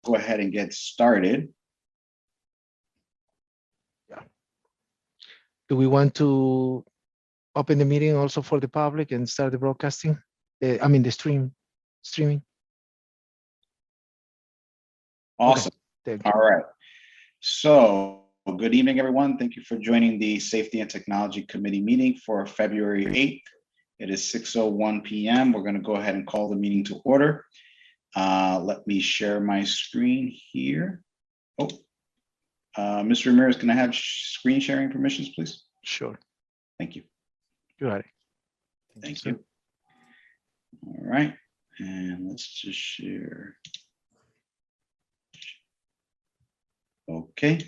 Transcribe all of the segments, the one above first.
go ahead and get started. Yeah. Do we want to open the meeting also for the public and start the broadcasting? I mean, the streaming. Awesome. Okay. All right. So good evening, everyone. Thank you for joining the Safety and Technology Committee meeting for February 8th. It is 6:01 p.m. We're going to go ahead and call the meeting to order. Let me share my screen here. Oh, Mr. Ramirez, can I have screen sharing permissions, please? Sure. Thank you. You got it. Thank you. All right. And let's just share. Okay.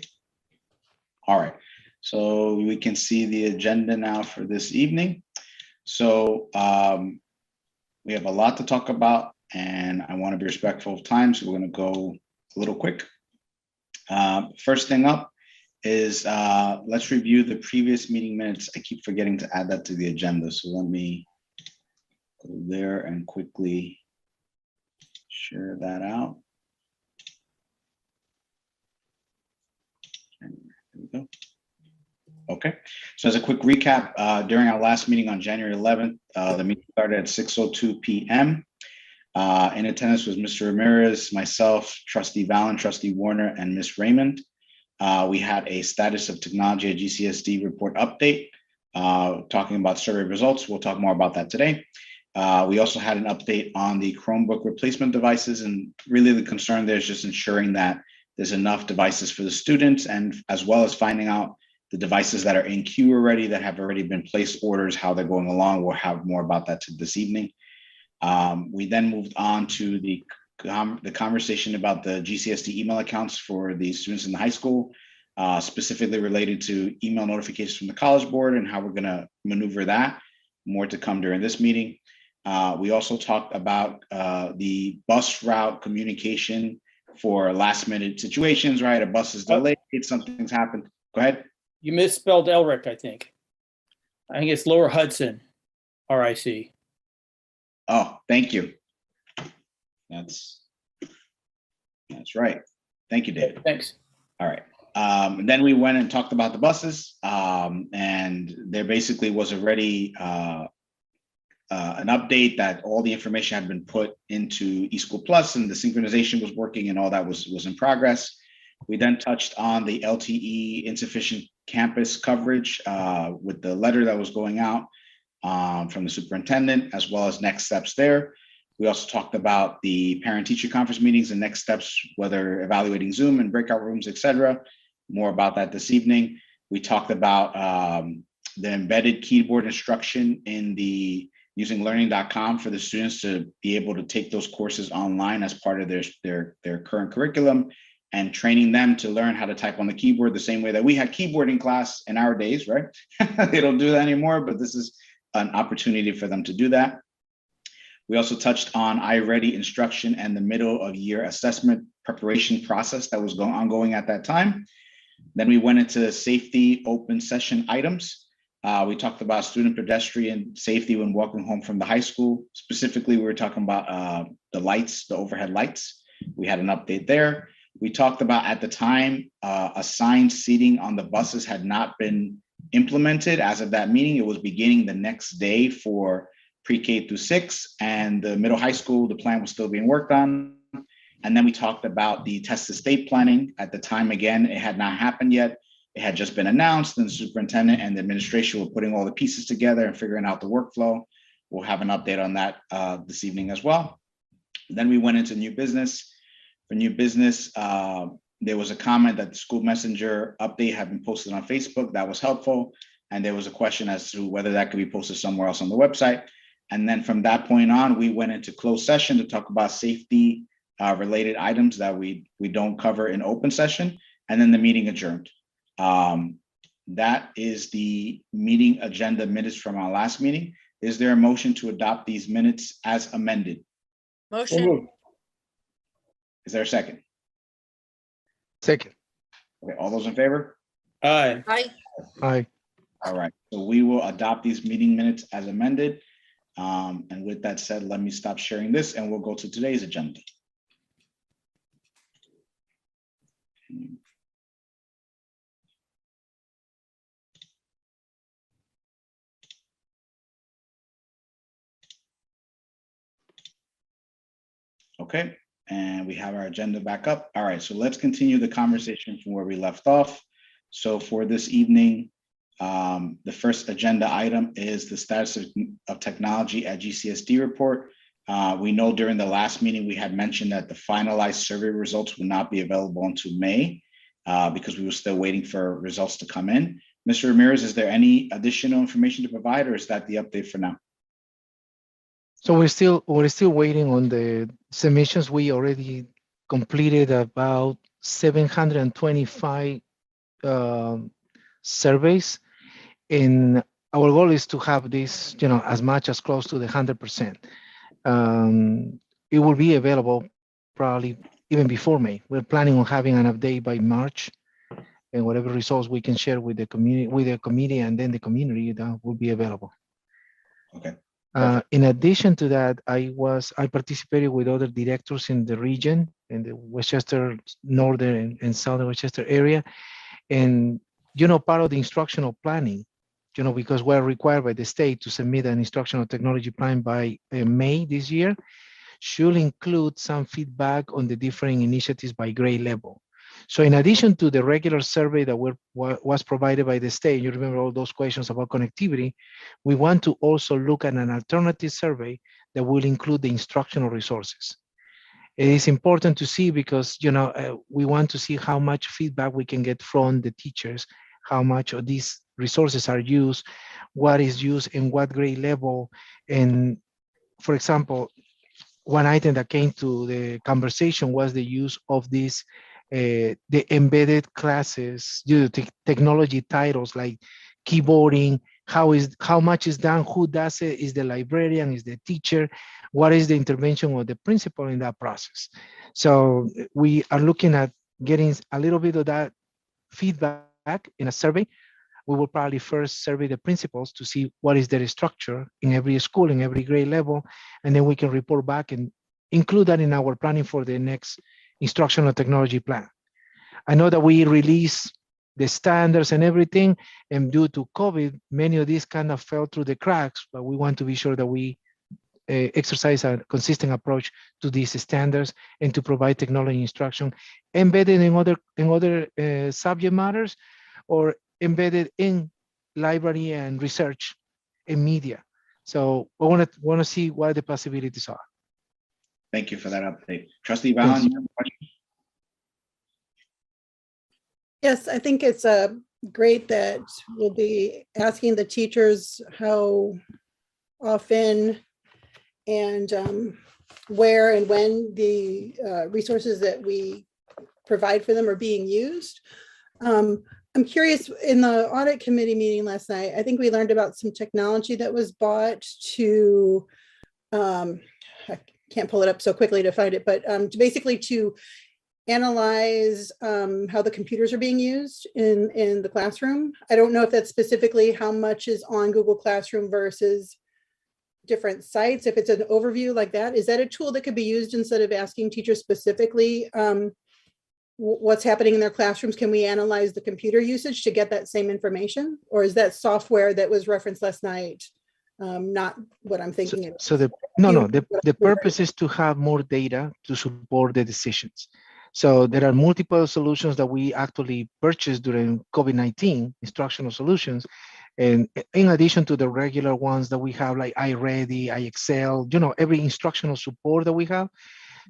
All right. So we can see the agenda now for this evening. So we have a lot to talk about, and I want to be respectful of time, so we're going to go a little quick. First thing up is let's review the previous meeting minutes. I keep forgetting to add that to the agenda, so let me go there and quickly share that out. And there we go. Okay, so as a quick recap, during our last meeting on January 11th, the meeting started at 6:02 p.m. In attendance was Mr. Ramirez, myself, Trustee Valen, Trustee Warner, and Ms. Raymond. We had a status of technology at GCSD report update, talking about survey results. We'll talk more about that today. We also had an update on the Chromebook replacement devices, and really the concern there is just ensuring that there's enough devices for the students, and as well as finding out the devices that are in queue already, that have already been placed orders, how they're going along. We'll have more about that this evening. We then moved on to the conversation about the GCSD email accounts for the students in the high school, specifically related to email notifications from the College Board and how we're going to maneuver that. More to come during this meeting. We also talked about the bus route communication for last minute situations, right? A bus is delayed, something's happened. Go ahead. You misspelled Elric, I think. I think it's Lower Hudson, RIC. Oh, thank you. That's right. Thank you, David. Thanks. All right. Then we went and talked about the buses, and there basically was already an update that all the information had been put into eSchool Plus, and the synchronization was working, and all that was in progress. We then touched on the LTE insufficient campus coverage with the letter that was going out from the superintendent, as well as next steps there. We also talked about the parent-teacher conference meetings and next steps, whether evaluating Zoom and breakout rooms, et cetera. More about that this evening. We talked about the embedded keyboard instruction in the using learning.com for the students to be able to take those courses online as part of their current curriculum, and training them to learn how to type on the keyboard the same way that we had keyboard in class in our days, right? They don't do that anymore, but this is an opportunity for them to do that. We also touched on iReady instruction and the middle of year assessment preparation process that was ongoing at that time. Then we went into safety open session items. We talked about student pedestrian safety when walking home from the high school. Specifically, we were talking about the lights, the overhead lights. We had an update there. We talked about, at the time, assigned seating on the buses had not been implemented as of that meeting. It was beginning the next day for pre-K through 6, and the middle high school, the plan was still being worked on. And then we talked about the test estate planning. At the time, again, it had not happened yet. It had just been announced, and the superintendent and the administration were putting all the pieces together and figuring out the workflow. We'll have an update on that this evening as well. Then we went into new business. For new business, there was a comment that the school messenger update had been posted on Facebook. That was helpful. And there was a question as to whether that could be posted somewhere else on the website. And then from that point on, we went into closed session to talk about safety related items that we don't cover in open session. And then the meeting adjourned. That is the meeting agenda minutes from our last meeting. Is there a motion to adopt these minutes as amended? Motion. Is there a second? Second. Okay, all those in favor? Aye. Aye. Aye. All right, so we will adopt these meeting minutes as amended. And with that said, let me stop sharing this and we'll go to today's agenda. Okay, and we have our agenda back up. All right, so let's continue the conversation from where we left off. So for this evening, the first agenda item is the status of technology at GCSD report. We know during the last meeting, we had mentioned that the finalized survey results would not be available until May because we were still waiting for results to come in. Mr. Ramirez, is there any additional information to provide, or is that the update for now? So we're still waiting on the submissions. We already completed about 725 surveys, and our goal is to have this, as much as close to the 100%. It will be available probably even before May. We're planning on having an update by March, and whatever results we can share with the committee, and then the community, that will be available. Okay. In addition to that, I participated with other directors in the region, in the Westchester, Northern and Southern Westchester area. And, part of the instructional planning, because we're required by the state to submit an instructional technology plan by May this year, should include some feedback on the different initiatives by grade level. So in addition to the regular survey that was provided by the state, you remember all those questions about connectivity, we want to also look at an alternative survey that will include the instructional resources. It is important to see because, we want to see how much feedback we can get from the teachers, how much of these resources are used, what is used in what grade level. And for example, one item that came to the conversation was the use of these the embedded classes, technology titles like keyboarding, how much is done, who does it, is the librarian, is the teacher, what is the intervention of the principal in that process. So we are looking at getting a little bit of that feedback in a survey. We will probably first survey the principals to see what is their structure in every school, in every grade level, and then we can report back and include that in our planning for the next instructional technology plan. I know that we release the standards and everything, and due to COVID, many of these kind of fell through the cracks, but we want to be sure that we exercise a consistent approach to these standards and to provide technology instruction embedded in other subject matters or embedded in library and research and media. So I want to see what the possibilities are. Thank you for that update. Trustee Vallon, you have a question? Yes, I think it's great that we'll be asking the teachers how often and where and when the resources that we provide for them are being used. I'm curious, in the audit committee meeting last night, I think we learned about some technology that was bought to, I can't pull it up so quickly to find it, but basically to analyze how the computers are being used in the classroom. I don't know if that's specifically how much is on Google Classroom versus different sites. If it's an overview like that, is that a tool that could be used instead of asking teachers specifically what's happening in their classrooms? Can we analyze the computer usage to get that same information? Or is that software that was referenced last night not what I'm thinking? So the purpose is to have more data to support the decisions. So there are multiple solutions that we actually purchased during COVID-19, instructional solutions. And in addition to the regular ones that we have, like iReady, iExcel, every instructional support that we have.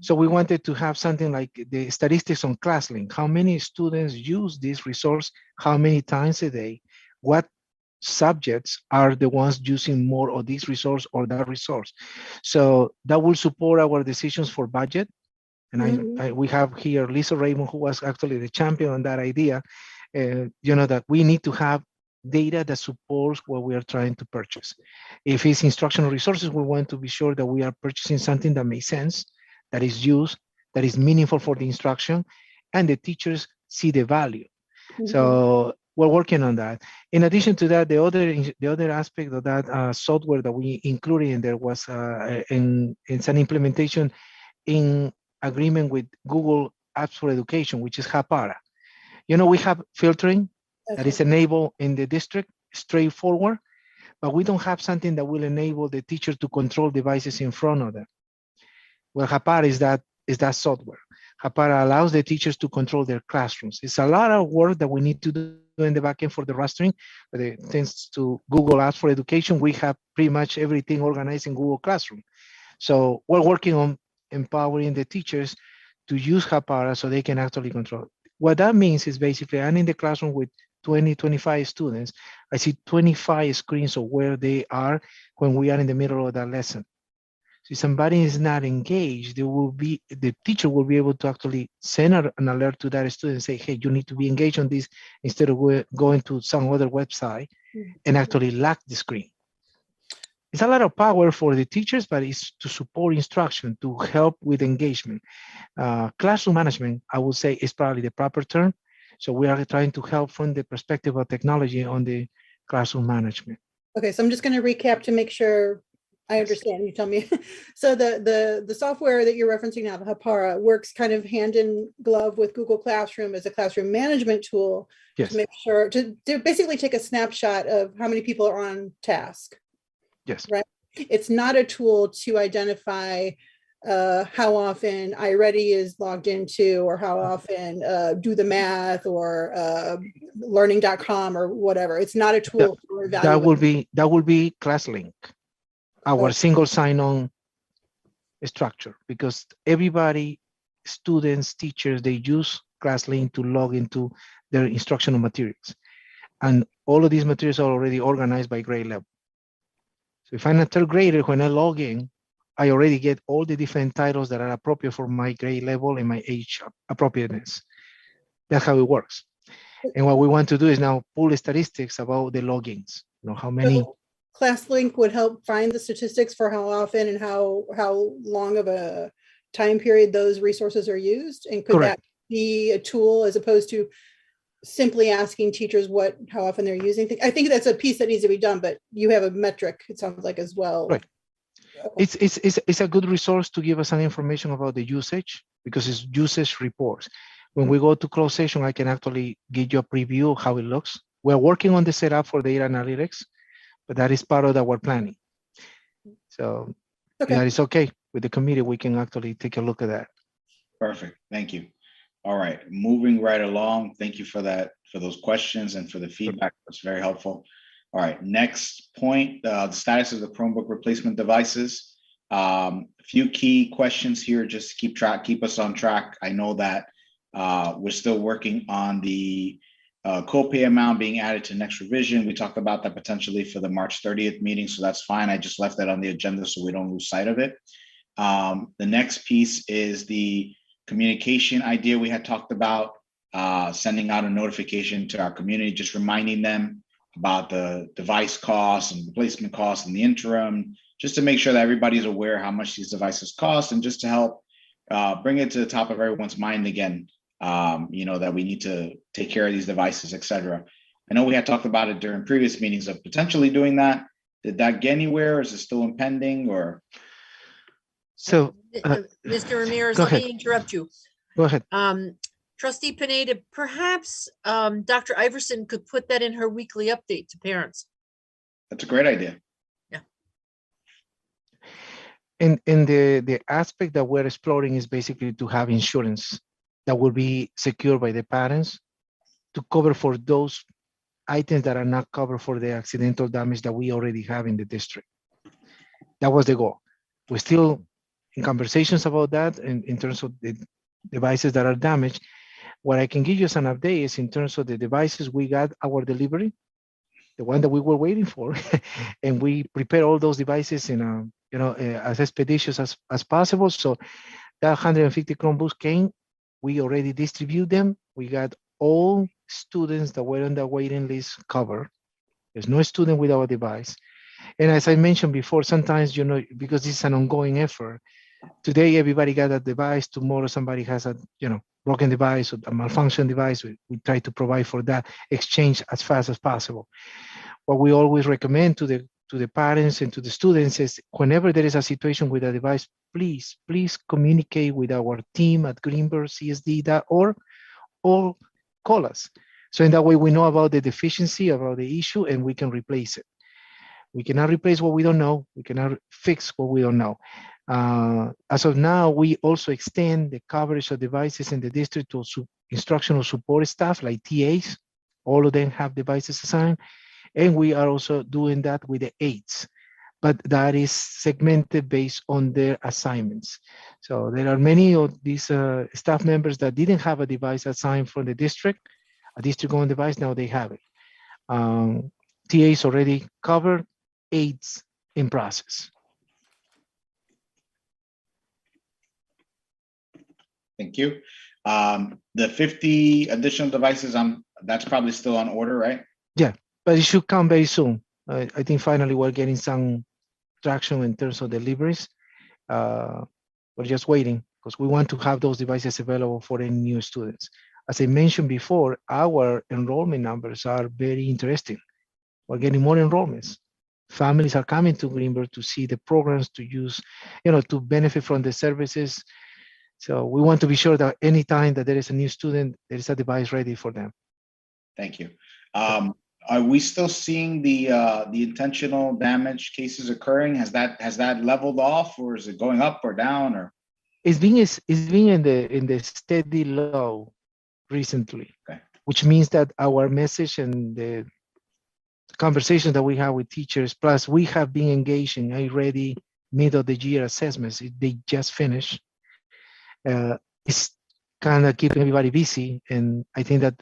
So we wanted to have something like the statistics on ClassLink. How many students use this resource? How many times a day? What subjects are the ones using more of this resource or that resource? So that will support our decisions for budget. And we have here Lisa Raymond, who was actually the champion on that idea, that we need to have data that supports what we are trying to purchase. If it's instructional resources, we want to be sure that we are purchasing something that makes sense, that is used, that is meaningful for the instruction, and the teachers see the value. So we're working on that. In addition to that, the other aspect of that software that we included in there was it's an implementation in agreement with Google Apps for Education, which is HAPARA. We have filtering that is Okay. enabled in the district, straightforward, but we don't have something that will enable the teacher to control devices in front of them. Well, Hapara is that software. Hapara allows the teachers to control their classrooms. It's a lot of work that we need to do in the backend for the rostering, but thanks to Google Apps for Education, we have pretty much everything organized in Google Classroom. So we're working on empowering the teachers to use Hapara so they can actually control. What that means is basically I'm in the classroom with 20, 25 students. I see 25 screens of where they are when we are in the middle of that lesson. So if somebody is not engaged, the teacher will be able to actually send an alert to that student and say, hey, you need to be engaged on this instead of going to some other website and actually lock the screen. It's a lot of power for the teachers, but it's to support instruction, to help with engagement. Classroom management, I would say, is probably the proper term. So we are trying to help from the perspective of technology on the classroom management. Okay, so I'm just going to recap to make sure I understand. You tell me. So the software that you're referencing now, the Hapara, works kind of hand in glove with Google Classroom as a classroom management tool Yes. to make sure to basically take a snapshot of how many people are on task. Yes. Right. It's not a tool to identify how often iReady is logged into, or how often Do the Math or learning.com or whatever. It's not a tool for evaluating. That will be ClassLink, our single sign-on structure, because everybody, students, teachers, they use ClassLink to log into their instructional materials. And all of these materials are already organized by grade level. So if I'm a third grader, when I log in, I already get all the different titles that are appropriate for my grade level and my age appropriateness. That's how it works. And what we want to do is now pull statistics about the logins. How many. So ClassLink would help find the statistics for how often and how long of a time period those resources are used. And could Correct. that be a tool as opposed to simply asking teachers how often they're using things? I think that's a piece that needs to be done, but you have a metric, it sounds like, as well. Right. It's a good resource to give us some information about the usage, because it's usage reports. When we go to closed session, I can actually give you a preview of how it looks. We're working on the setup for data analytics, but that is part of our planning. So Okay. that is okay with the committee. We can actually take a look at that. Perfect. Thank you. All right, moving right along. Thank you for that, for those questions and for the feedback. That's very helpful. All right, next point, the status of the Chromebook replacement devices. A few key questions here, just to keep us on track. I know that we're still working on the copay amount being added to next revision. We talked about that potentially for the March 30th meeting, so that's fine. I just left that on the agenda so we don't lose sight of it. The next piece is the communication idea we had talked about, sending out a notification to our community, just reminding them about the device costs and replacement costs in the interim, just to make sure that everybody's aware how much these devices cost, and just to help bring it to the top of everyone's mind again, that we need to take care of these devices, etc. I know we had talked about it during previous meetings of potentially doing that. Did that get anywhere? Is it still impending, or? So, Mr. Ramirez, go let ahead. me interrupt you. Go ahead. Trustee Pineda, perhaps Dr. Iverson could put that in her weekly update to parents. That's a great idea. Yeah. And the aspect that we're exploring is basically to have insurance that will be secured by the parents to cover for those items that are not covered for the accidental damage that we already have in the district. That was the goal. We're still in conversations about that in terms of the devices that are damaged. What I can give you as an update is in terms of the devices we got our delivery, the one that we were waiting for, and we prepare all those devices in as expeditious as possible. So that 150 Chromebooks came, we already distribute them. We got all students that were on the waiting list covered. There's no student without a device. And as I mentioned before, sometimes, because this is an ongoing effort, today everybody got a device, tomorrow somebody has a, broken device or a malfunction device. We try to provide for that exchange as fast as possible. What we always recommend to the parents and to the students is whenever there is a situation with a device, please communicate with our team at greenbergcsd.org or call us. So in that way, we know about the deficiency, about the issue, and we can replace it. We cannot replace what we don't know. We cannot fix what we don't know. As of now, we also extend the coverage of devices in the district to instructional support staff like TAs. All of them have devices assigned. And we are also doing that with the aides, but that is segmented based on their assignments. So there are many of these staff members that didn't have a device assigned from the district, a district-owned device, now they have it. TAs already covered, aides in process. Thank you. The 50 additional devices, that's probably still on order, right? Yeah, but it should come very soon. I think finally we're getting some traction in terms of deliveries. We're just waiting because we want to have those devices available for any new students. As I mentioned before, our enrollment numbers are very interesting. We're getting more enrollments. Families are coming to Greenberg to see the programs, to use, to benefit from the services. So we want to be sure that anytime that there is a new student, there is a device ready for them. Thank you. Are we still seeing the intentional damage cases occurring? Has that leveled off, or is it going up or down? Or it's been in the steady low recently, okay, which means that our message and the conversations that we have with teachers, plus we have been engaged in already middle of the year assessments. They just finished. It's kind of keeping everybody busy, and I think that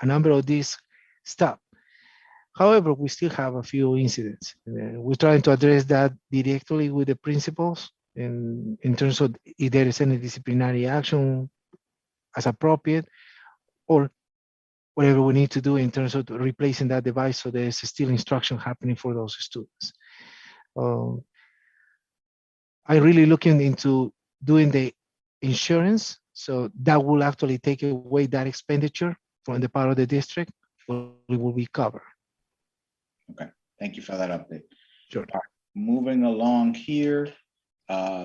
a number of these stop. However, we still have a few incidents. We're trying to address that directly with the principals in terms of if there is any disciplinary action as appropriate, or whatever we need to do in terms of replacing that device so there's still instruction happening for those students. I'm really looking into doing the insurance, so that will actually take away that expenditure from the part of the district, but it will be covered. okay, thank you for that update. Sure. All right. Moving along here,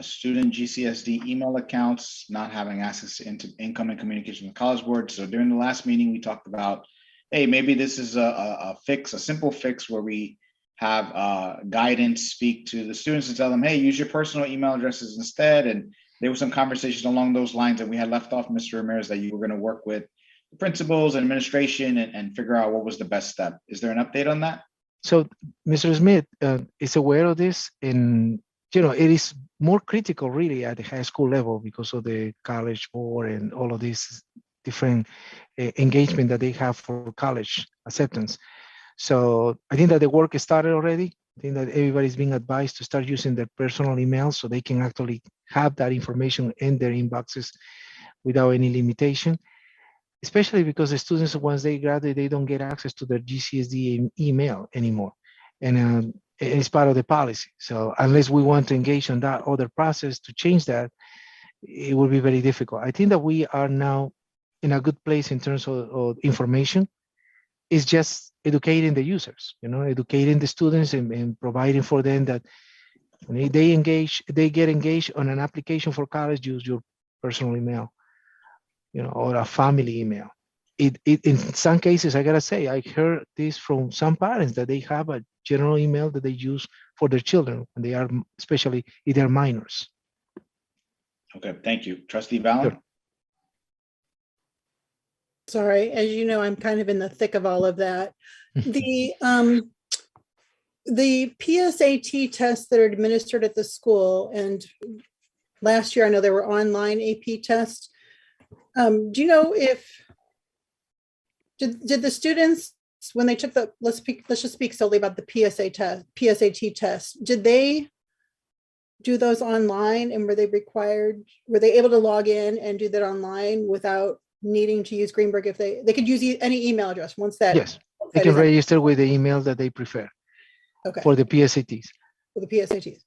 student GCSD email accounts not having access to incoming communication with College Board. So during the last meeting, we talked about, hey, maybe this is a fix, a simple fix where we have guidance speak to the students and tell them, hey, use your personal email addresses instead. And there were some conversations along those lines that we had left off, Mr. Ramirez, that you were going to work with the principals and administration and figure out what was the best step. Is there an update on that? So Mr. Smith is aware of this, and it is more critical really at the high school level because of the College Board and all of these different engagement that they have for college acceptance. So I think that the work has started already. I think that everybody's being advised to start using their personal emails so they can actually have that information in their inboxes without any limitation, especially because the students, once they graduate, they don't get access to their GCSD email anymore. And it's part of the policy. So unless we want to engage on that other process to change that, it will be very difficult. I think that we are now in a good place in terms of information. It's just educating the users, educating the students and providing for them that when they get engaged on an application for college, use your personal email, or a family email. In some cases, I gotta say, I heard this from some parents that they have a general email that they use for their children when they are, especially if they're minors. Okay, thank you. Trustee Valen? Sure. Sorry, as you know, I'm kind of in the thick of all of that. The PSAT tests that are administered at the school, and last year I know there were online AP tests. Do you know if did the students, when they took the, let's just speak solely about the PSAT test, did they do those online, and were they able to log in and do that online without needing to use Greenberg? If they could use any email address once that. Yes, they can register with the email that they prefer. Okay. For the PSATs. For the PSATs.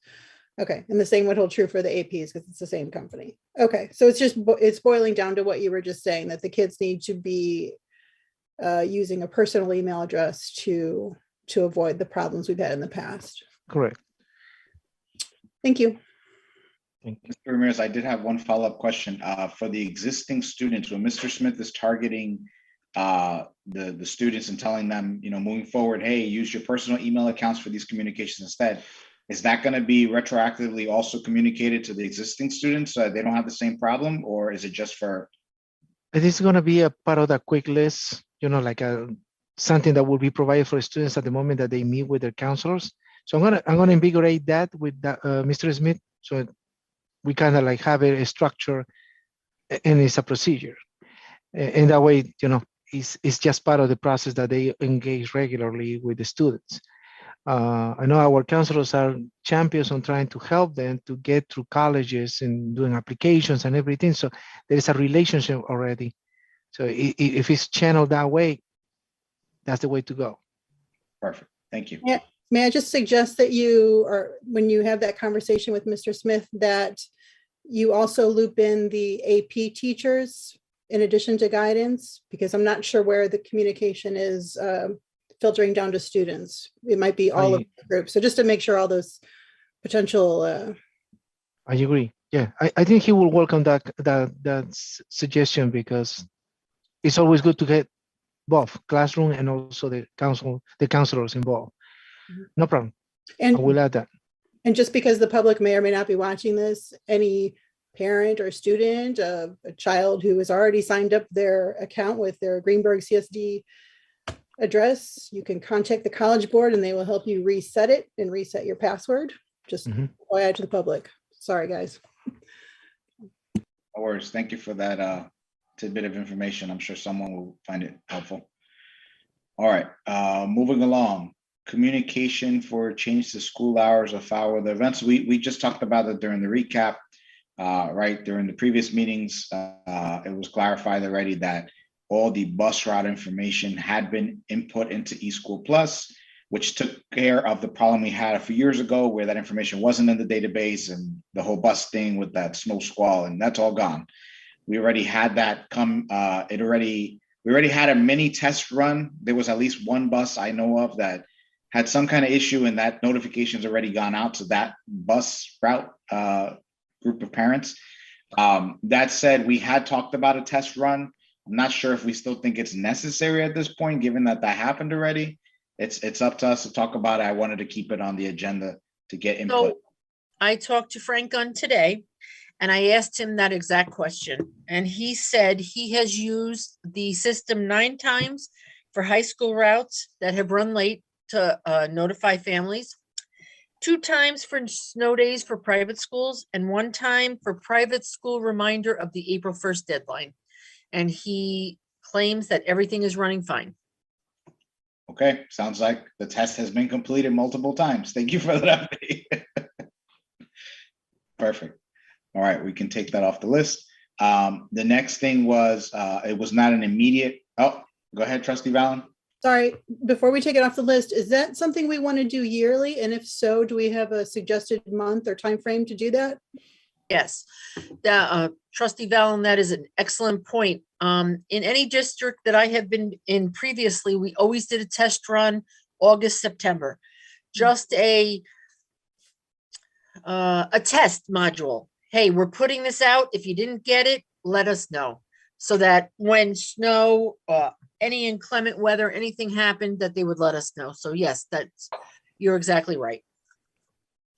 Okay, and the same would hold true for the APs because it's the same company. Okay, so it's boiling down to what you were just saying, that the kids need to be using a personal email address to avoid the problems we've had in the past. Correct. Thank you. Thank you. Mr. Ramirez, I did have one follow-up question. For the existing students, when Mr. Smith is targeting the students and telling them, moving forward, hey, use your personal email accounts for these communications instead. Is that going to be retroactively also communicated to the existing students so that they don't have the same problem, or is it just for? It is going to be a part of the quick list, like something that will be provided for students at the moment that they meet with their counselors. So I'm gonna invigorate that with that, Mr. Smith, so we kind of like have a structure and it's a procedure. And that way, it's just part of the process that they engage regularly with the students. I know our counselors are champions on trying to help them to get through colleges and doing applications and everything. So there is a relationship already. So if it's channeled that way, that's the way to go. Perfect. Thank you. Yeah. May I just suggest that when you have that conversation with Mr. Smith, that you also loop in the AP teachers in addition to guidance, because I'm not sure where the communication is filtering down to students. It might be all of the groups. So just to make sure all those potential. I agree. Yeah, I think he will welcome that suggestion, because it's always good to get both classroom and also the counselors involved. No problem. And I will add that. And just because the public may or may not be watching this, any parent or student of a child who has already signed up their account with their Greenberg CSD address, you can contact the College Board and they will help you reset it and reset your password. Just FYI to the public. Sorry, guys. No worries. Thank you for that tidbit of information. I'm sure someone will find it helpful. All right, moving along. Communication for change to school hours of foul weather events. We just talked about it during the recap, right? During the previous meetings, it was clarified already that all the bus route information had been input into eSchool Plus, which took care of the problem we had a few years ago where that information wasn't in the database and the whole bus thing with that snow squall, and that's all gone. We already had that come, we already had a mini test run. There was at least one bus I know of that had some kind of issue, and that notification's already gone out to that bus route group of parents. That said, we had talked about a test run. I'm not sure if we still think it's necessary at this point, given that happened already. It's up to us to talk about it. I wanted to keep it on the agenda to get input. So I talked to Frank Gunn today, and I asked him that exact question. And he said he has used the system 9 times for high school routes that have run late to notify families, 2 times for snow days for private schools, and 1 time for private school reminder of the April 1st deadline. And he claims that everything is running fine. Okay, sounds like the test has been completed multiple times. Thank you for that update. Perfect. All right, we can take that off the list. The next thing was, it was not an immediate, oh, go ahead, Trustee Vallon. Sorry, before we take it off the list, is that something we want to do yearly? And if so, do we have a suggested month or time frame to do that? Yes, Trustee Vallon, that is an excellent point. In any district that I have been in previously, we always did a test run August, September, just a test module. Hey, we're putting this out. If you didn't get it, let us know, so that when snow, any inclement weather, anything happened, that they would let us know. So yes, you're exactly right.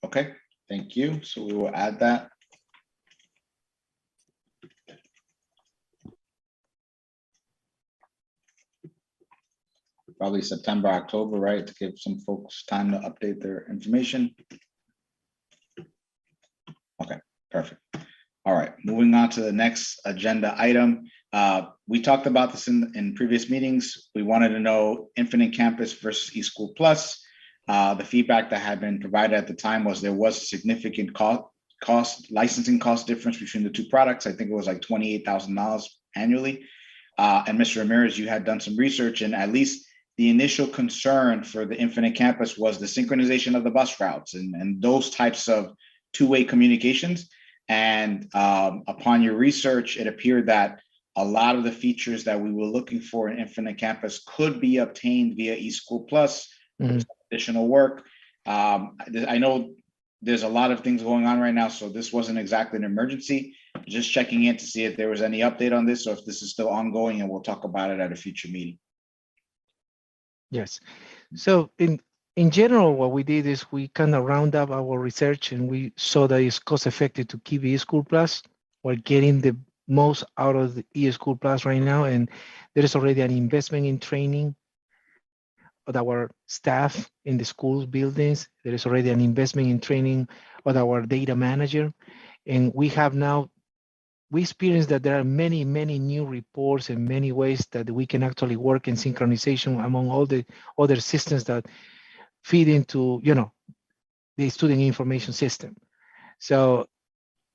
Okay, thank you. So we will add that. Probably September, October, right? To give some folks time to update their information. Okay, perfect. All right, moving on to the next agenda item. We talked about this in previous meetings. We wanted to know Infinite Campus versus eSchool Plus. The feedback that had been provided at the time was there was a significant licensing cost difference between the 2 products. I think it was like $28,000 annually. And Mr. Ramirez, you had done some research, and at least the initial concern for the Infinite Campus was the synchronization of the bus routes and those types of 2-way communications. And upon your research, it appeared that a lot of the features that we were looking for in Infinite Campus could be obtained via eSchool Plus with some additional work. I know there's a lot of things going on right now, so this wasn't exactly an emergency. Just checking in to see if there was any update on this or if this is still ongoing, and we'll talk about it at a future meeting. Yes. So in general, what we did is we kind of round up our research, and we saw that it's cost effective to keep eSchool Plus. We're getting the most out of the eSchool Plus right now, and there is already an investment in training of our staff in the schools buildings. There is already an investment in training of our data manager, and we experienced that there are many new reports and many ways that we can actually work in synchronization among all the other systems that feed into the student information system. So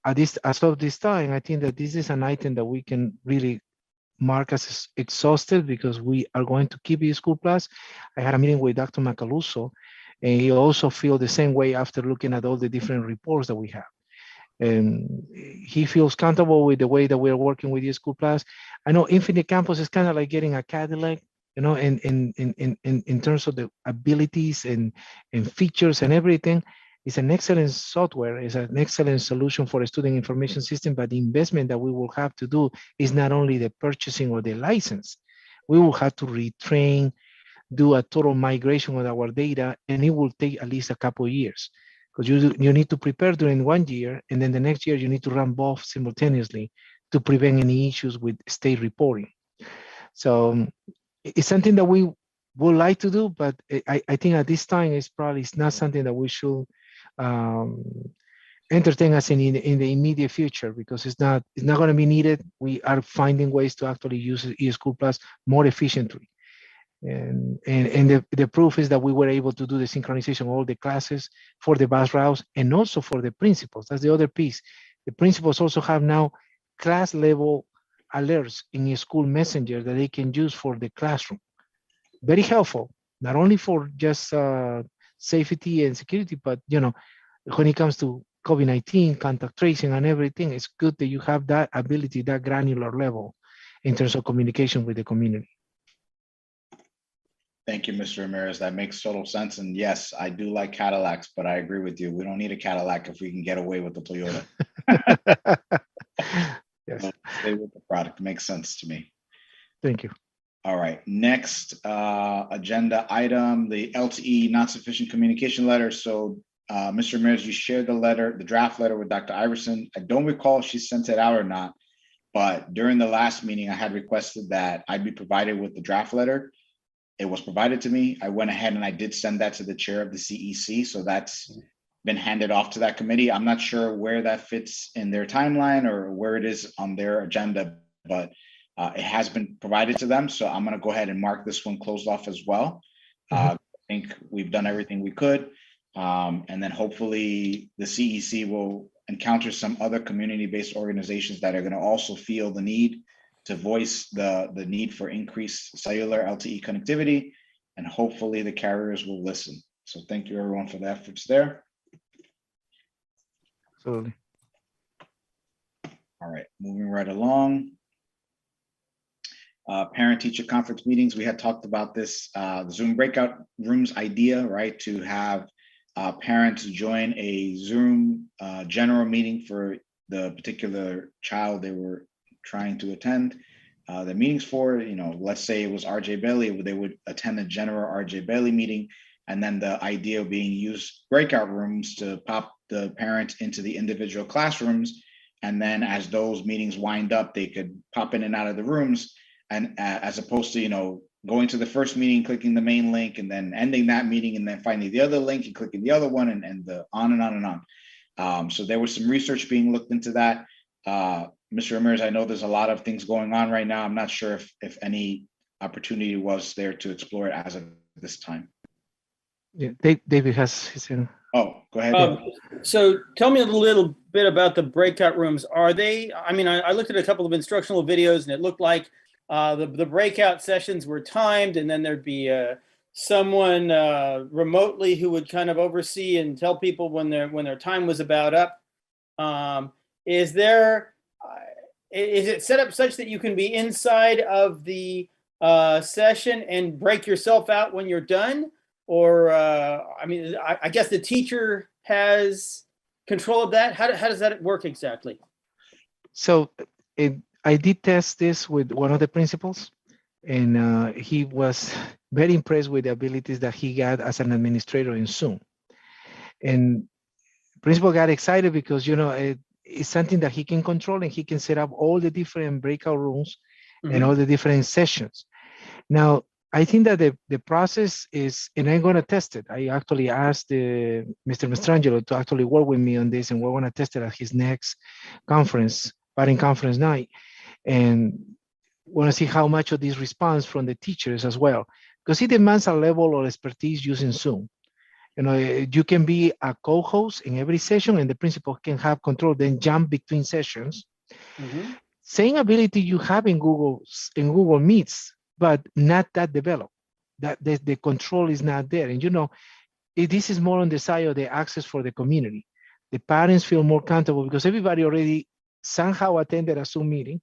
as of this time, I think that this is an item that we can really mark as exhausted, because we are going to keep eSchool Plus. I had a meeting with Dr. Macaluso, and he also feels the same way after looking at all the different reports that we have. And he feels comfortable with the way that we're working with eSchool Plus. I know Infinite Campus is kind of like getting a Cadillac, in terms of the abilities and features and everything. It's an excellent software. It's an excellent solution for a student information system, but the investment that we will have to do is not only the purchasing or the license. We will have to retrain, do a total migration of our data, and it will take at least a couple of years, because you need to prepare during 1 year, and then the next year you need to run both simultaneously to prevent any issues with state reporting. So it's something that we would like to do, but I think at this time it's not something that we should entertain us in the immediate future, because it's not going to be needed. We are finding ways to actually use eSchool Plus more efficiently. And the proof is that we were able to do the synchronization of all the classes for the bus routes, and also for the principals. That's the other piece. The principals also have now class level alerts in a school messenger that they can use for the classroom. Very helpful, not only for just safety and security, but when it comes to COVID-19, contact tracing and everything, it's good that you have that ability, that granular level in terms of communication with the community. Thank you, Mr. Ramirez. That makes total sense. And yes, I do like Cadillacs, but I agree with you. We don't need a Cadillac if we can get away with the Toyota. Yes. Stay with the product. Makes sense to me. Thank you. All right. Next agenda item, the LTE not sufficient communication letter. So Mr. Ramirez, you shared the draft letter with Dr. Iverson. I don't recall if she sent it out or not, but during the last meeting, I had requested that I be provided with the draft letter. It was provided to me. I went ahead and I did send that to the chair of the CEC. So that's been handed off to that committee. I'm not sure where that fits in their timeline or where it is on their agenda, but it has been provided to them. So I'm going to go ahead and mark this one closed off as well. I think we've done everything we could. And then hopefully the CEC will encounter some other community-based organizations that are going to also feel the need to voice the need for increased cellular LTE connectivity, and hopefully the carriers will listen. So thank you everyone for the efforts there. Absolutely. All right, moving right along. Parent-teacher conference meetings. We had talked about this, the Zoom breakout rooms idea, right? To have parents join a Zoom general meeting for the particular child they were trying to attend the meetings for. Let's say it was RJ Bailey, they would attend a general RJ Bailey meeting, and then the idea of being used breakout rooms to pop the parents into the individual classrooms, and then as those meetings wind up, they could pop in and out of the rooms, and as opposed to going to the first meeting, clicking the main link, and then ending that meeting, and then finding the other link and clicking the other one, and the on and on and on. So there was some research being looked into that. Mr. Ramirez, I know there's a lot of things going on right now. I'm not sure if any opportunity was there to explore it as of this time. Yeah, David has his hand. Oh, go ahead. So tell me a little bit about the breakout rooms. Are they, I looked at a couple of instructional videos, and it looked like the breakout sessions were timed, and then there'd be someone remotely who would kind of oversee and tell people when their time was about up. Is it set up such that you can be inside of the session and break yourself out when you're done? Or, I guess the teacher has control of that? How does that work exactly? So I did test this with one of the principals, and he was very impressed with the abilities that he got as an administrator in Zoom. And principal got excited because, it's something that he can control, and he can set up all the different breakout rooms and all the different sessions. Now, I think that the process is, and I'm going to test it. I actually asked Mr. Mastrangelo to actually work with me on this, and we're going to test it at his next conference, parent conference night, and want to see how much of this response from the teachers as well, because it demands a level of expertise using Zoom. You can be a co-host in every session, and the principal can have control, then jump between sessions. Same ability you have in Google Meets, but not that developed. That the control is not there. And this is more on the side of the access for the community. The parents feel more comfortable because everybody already somehow attended a Zoom meeting,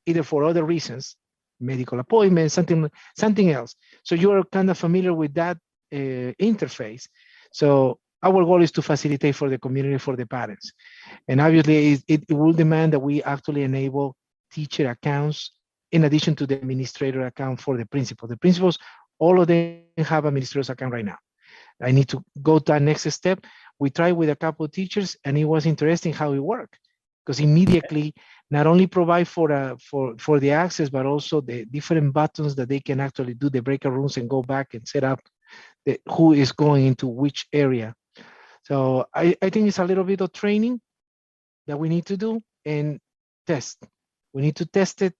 either for other reasons, medical appointments, something else. So you're kind of familiar with that interface. So our goal is to facilitate for the community, for the parents. And obviously it will demand that we actually enable teacher accounts in addition to the administrator account for the principal. The principals, all of them have administrator's account right now. I need to go to that next step. We tried with a couple of teachers, and it was interesting how it worked, because immediately not only provide for the access, but also the different buttons that they can actually do the breakout rooms and go back and set up who is going into which area. So I think it's a little bit of training that we need to do and test. We need to test it.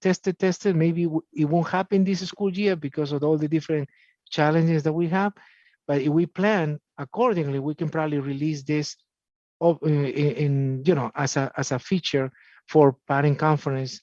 Maybe it won't happen this school year because of all the different challenges that we have. But if we plan accordingly, we can probably release this as a feature for parent conference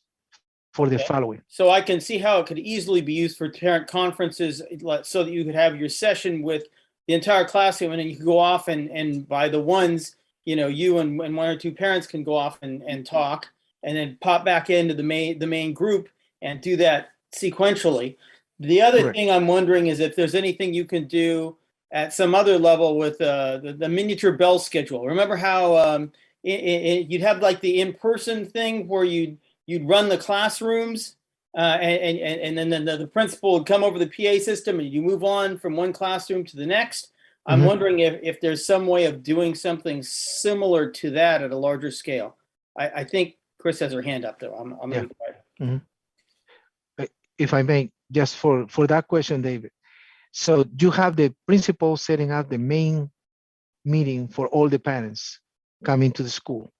for the following. So I can see how it could easily be used for parent conferences, so that you could have your session with the entire classroom, and then you can go off and by the ones, you and one or two parents can go off and talk, and then pop back into the main group and do that sequentially. The other thing I'm wondering is if there's anything you can do at some other level with the miniature bell schedule. Remember how you'd have like the in-person thing where you'd run the classrooms, and then the principal would come over the PA system, and you move on from one classroom to the next. I'm wondering if there's some way of doing something similar to that at a larger scale. I think Chris has her hand up, though. I'm going to be quiet. If I may, just for that question, David. So you have the principal setting up the main meeting for all the parents coming to the school.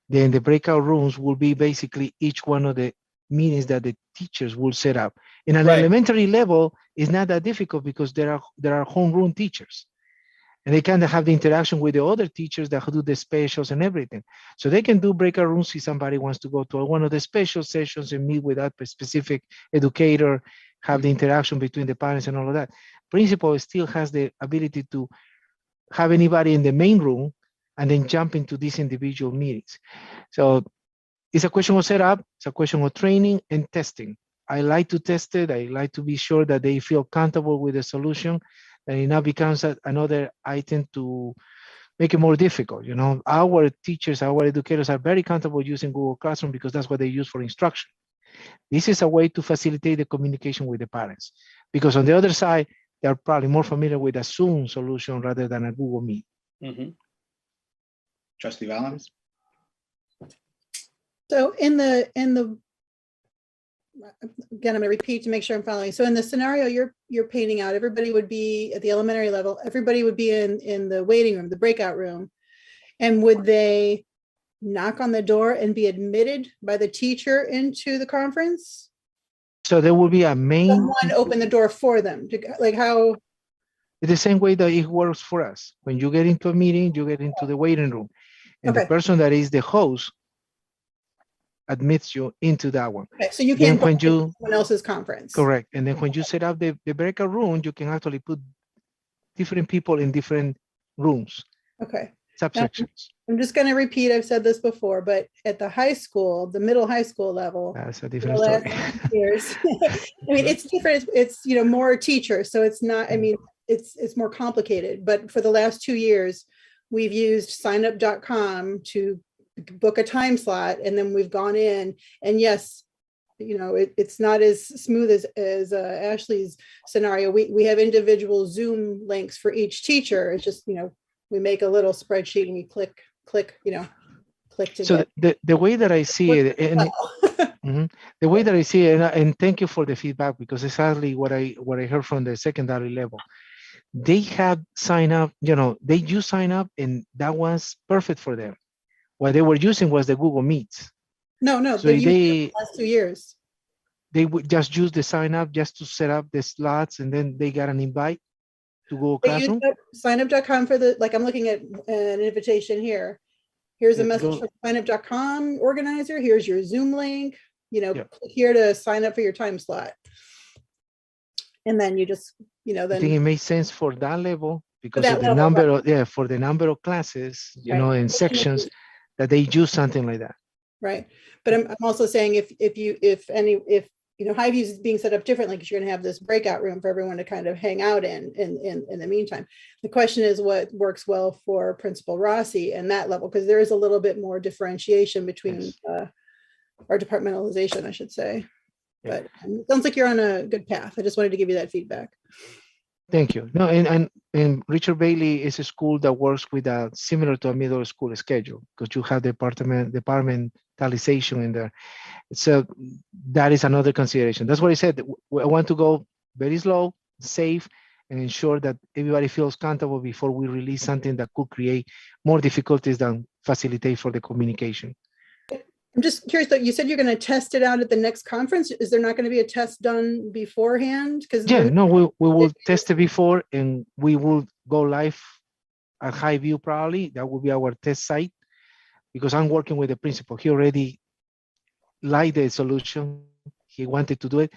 Then the breakout rooms will be basically each one of the meetings that the teachers will set up. In an elementary level, it's not that difficult because there are homeroom teachers, and they kind of have the interaction with the other teachers that do the specials and everything. So they can do breakout rooms if somebody wants to go to one of the special sessions and meet with that specific educator, have the interaction between the parents and all of that. Principal still has the ability to have anybody in the main room and then jump into these individual meetings. So it's a question of setup, it's a question of training and testing. I like to test it. I like to be sure that they feel comfortable with the solution, and it now becomes another item to make it more difficult. Our teachers, our educators are very comfortable using Google Classroom because that's what they use for instruction. This is a way to facilitate the communication with the parents, because on the other side, they're probably more familiar with a Zoom solution rather than a Google Meet. Trustee Valens? So in the again, I'm going to repeat to make sure I'm following. So in the scenario you're painting out, everybody would be at the elementary level. Everybody would be in the waiting room, the breakout room, and would they knock on the door and be admitted by the teacher into the conference? So there will be a main. Someone open the door for them. Like how? The same way that it works for us. When you get into a meeting, you get into the waiting room, and the person that is the host admits you into that one. Okay, so you can't when you someone else's conference. Correct. And then when you set up the breakout room, you can actually put different people in different rooms. Okay. Subsections. Now, I'm just going to repeat, I've said this before, but at the high school, the middle high school level, that's a different story. Years, I mean, it's different. It's more teachers, so it's not. I mean, it's more complicated. But for the last 2 years, we've used signup.com to book a time slot, and then we've gone in, and yes, it's not as smooth as Ashley's scenario. We have individual Zoom links for each teacher. It's just, we make a little spreadsheet and we click, click to So the way that I see it, and mhm, the way that I see it, and thank you for the feedback, because it's exactly what I heard from the secondary level. They had sign up, they use sign up, and that was perfect for them. What they were using was the Google Meets. No, So they've used it the last 2 years. they would just use the sign up just to set up the slots, and then they got an invite to Google They use Classroom. signup.com for like I'm looking at an invitation here. Here's a Yeah, message go- from signup.com organizer. Here's your Zoom link. Yeah. Click here to sign up for your time slot. And then you just, I think then it makes sense for that level because that of the level, number of for the number of classes, Right. and sections that they use something like that. right. But I'm also saying if Highview is being set up differently, because you're going to have this breakout room for everyone to kind of hang out in the meantime. The question is what works well for Principal Rossi and that level, because there is a little bit more differentiation between Yes. our departmentalization, I should say. Yeah. But it sounds like you're on a good path. I just wanted to give you that feedback. Thank you. No, and Richard Bailey is a school that works with a similar to a middle school schedule, because you have departmentalization in there. So that is another consideration. That's what I said. I want to go very slow, safe, and ensure that everybody feels comfortable before we release something that could create more difficulties than facilitate for the communication. I'm just curious, though, you said you're going to test it out at the next conference. Is there not going to be a test done beforehand? Because Yeah, no, we will test it before, and we will go live at Highview probably. That will be our test site, because I'm working with the principal. He already liked the solution. He wanted to do it,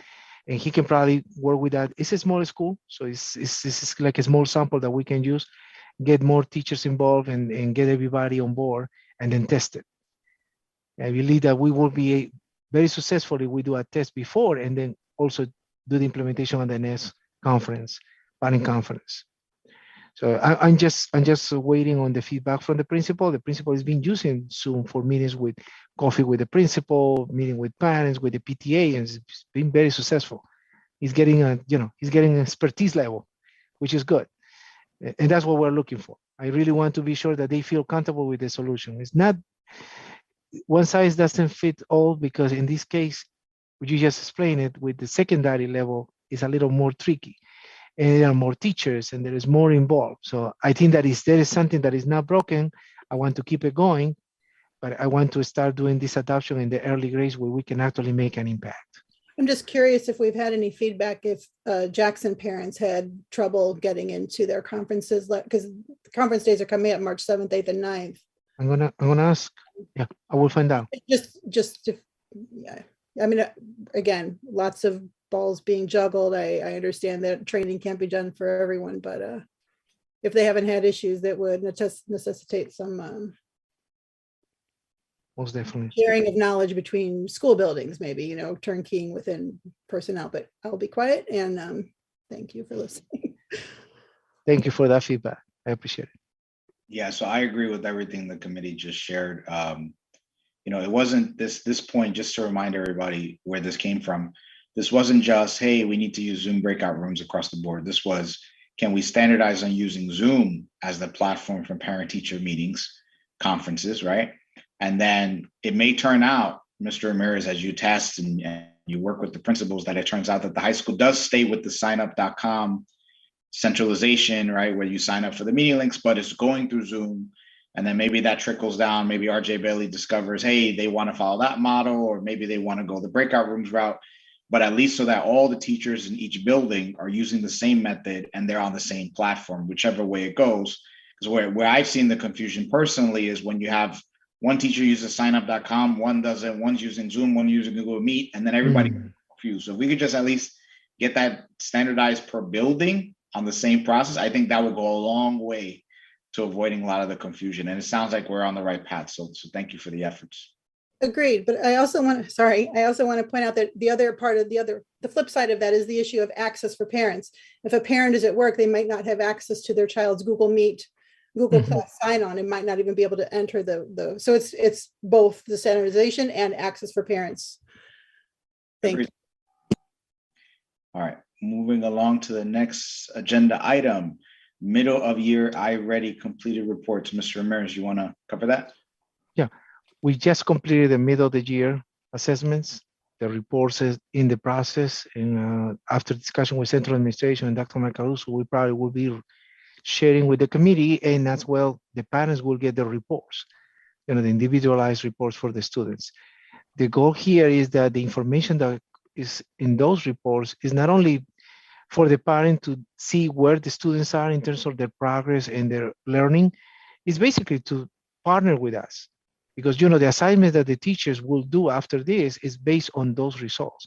and he can probably work with that. It's a small school, so this is like a small sample that we can use, get more teachers involved, and get everybody on board, and then test it. I believe that we will be very successful if we do a test before, and then also do the implementation on the next conference, parent conference. So I'm just waiting on the feedback from the principal. The principal has been using Zoom for meetings with coffee with the principal, meeting with parents, with the PTA, and it's been very successful. He's getting he's getting an expertise level, which is good. And that's what we're looking for. I really want to be sure that they feel comfortable with the solution. It's not one size doesn't fit all, because in this case, would you just explain it with the secondary level is a little more tricky, and there are more teachers and there is more involved. So I think that there is something that is not broken, I want to keep it going, but I want to start doing this adoption in the early grades where we can actually make an impact. I'm just curious if we've had any feedback if Jackson parents had trouble getting into their conferences, because the conference days are coming up March 7th, 8th, and 9th. I'm gonna ask. Yeah, I will find out. Just if, yeah. I mean, again, lots of balls being juggled. I understand that training can't be done for everyone, but if they haven't had issues that would necessitate some Most definitely. sharing of knowledge between school buildings, maybe, turnkeying within personnel, but I'll be quiet and thank you for listening. Thank you for that feedback. I appreciate it. Yeah, so I agree with everything the committee just shared. It wasn't this point, just to remind everybody where this came from. This wasn't just, hey, we need to use Zoom breakout rooms across the board. This was, can we standardize on using Zoom as the platform for parent-teacher meetings, conferences, right? And then it may turn out, Mr. Ramirez, as you test and you work with the principals, that it turns out that the high school does stay with the signup.com centralization, right, where you sign up for the meeting links, but it's going through Zoom. And then maybe that trickles down. Maybe RJ Bailey discovers, hey, they want to follow that model, or maybe they want to go the breakout rooms route. But at least so that all the teachers in each building are using the same method and they're on the same platform, whichever way it goes. Because where I've seen the confusion personally is when you have one teacher uses signup.com, one doesn't, one's using Zoom, one using Google Meet, and then everybody gets confused. So if we could just at least get that standardized per building on the same process, I think that would go a long way to avoiding a lot of the confusion. And it sounds like we're on the right path. So thank you for the efforts. Agreed. But I also want to point out that the other part of the flip side of that is the issue of access for parents. If a parent is at work, they might not have access to their child's Google Meet Google Mhm. Class sign-on and might not even be able to enter so it's both the standardization and access for parents. Thank you. Agreed. All right, moving along to the next agenda item, middle of year iReady completed reports. Mr. Ramirez, you want to cover that? We just completed the middle of the year assessments. The reports is in the process, and after discussion with Central Administration and Dr. Macaluso, we probably will be sharing with the committee, and as well, the parents will get the reports, the individualized reports for the students. The goal here is that the information that is in those reports is not only for the parent to see where the students are in terms of their progress and their learning, it's basically to partner with us. Because the assignment that the teachers will do after this is based on those results.